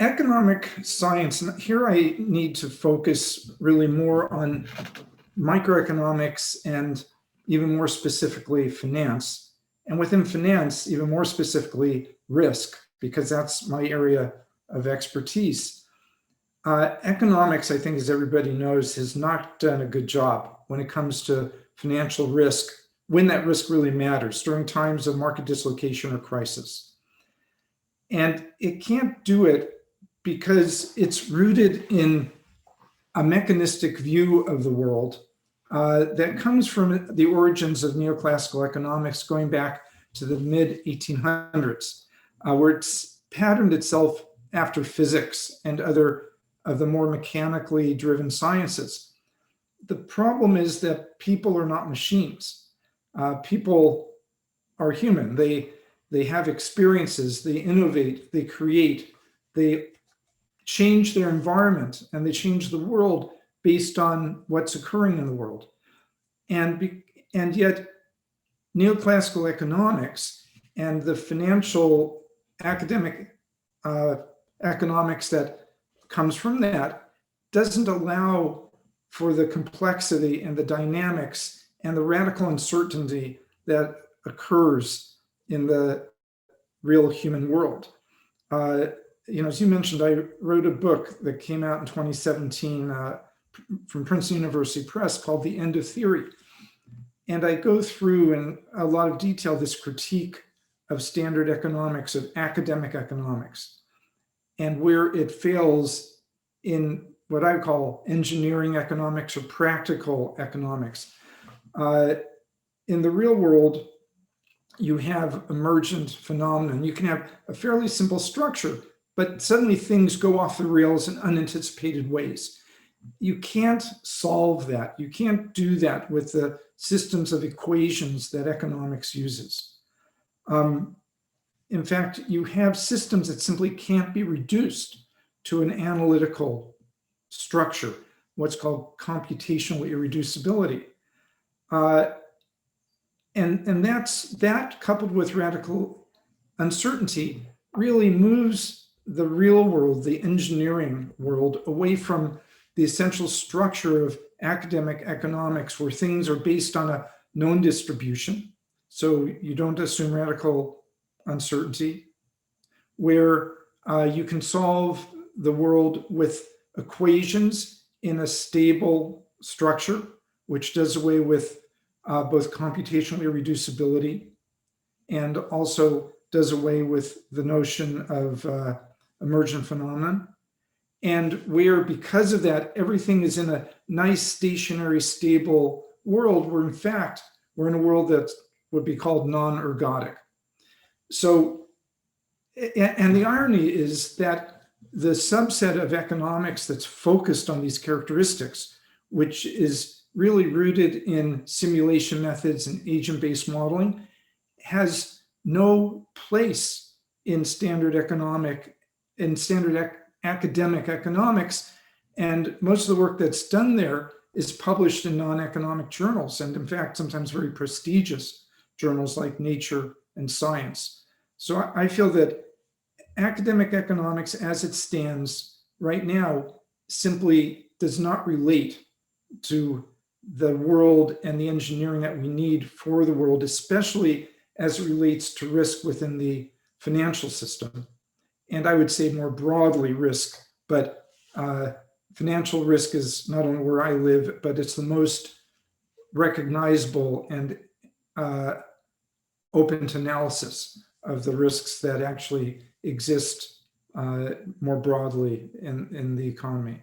economic science, and here I need to focus really more on microeconomics and even more specifically finance. And within finance, even more specifically risk, because that's my area of expertise. Economics, I think, as everybody knows, has not done a good job when it comes to financial risk, when that risk really matters, during times of market dislocation or crisis. And it can't do it because it's rooted in a mechanistic view of the world that comes from the origins of neoclassical economics going back to the mid-1800s, where it's patterned itself after physics and other of the more mechanically driven sciences. The problem is that people are not machines. People are human. They have experiences, they innovate, they create, they change their environment, and they change the world based on what's occurring in the world. And yet, neoclassical economics and the financial academic economics that comes from that doesn't allow for the complexity and the dynamics and the radical uncertainty that occurs in the real human world. As you mentioned, I wrote a book that came out in 2017 from Princeton University Press called The End of Theory. And I go through in a lot of detail this critique of standard economics, of academic economics, and where it fails in what I call engineering economics or practical economics. In the real world, you have emergent phenomenon. You can have a fairly simple structure, but suddenly things go off the rails in unanticipated ways. You can't solve that. You can't do that with the systems of equations that economics uses. In fact, you have systems that simply can't be reduced to an analytical structure, what's called computational irreducibility. And that coupled with radical uncertainty really moves the real world, the engineering world, away from the essential structure of academic economics, where things are based on a known distribution. So you don't assume radical uncertainty, where you can solve the world with equations in a stable structure, which does away with both computational irreducibility and also does away with the notion of emergent phenomenon. And where, because of that, everything is in a nice, stationary, stable world, where in fact, we're in a world that would be called non-ergodic. So, and the irony is that the subset of economics that's focused on these characteristics, which is really rooted in simulation methods and agent-based modeling, has no place in standard academic economics. And most of the work that's done there is published in non-economic journals, and in fact, sometimes very prestigious journals like Nature and Science. So I feel that academic economics as it stands right now simply does not relate to the world and the engineering that we need for the world, especially as it relates to risk within the financial system. And I would say more broadly risk, but financial risk is not only where I live, but it's the most recognizable and open to analysis of the risks that actually exist more broadly in the economy.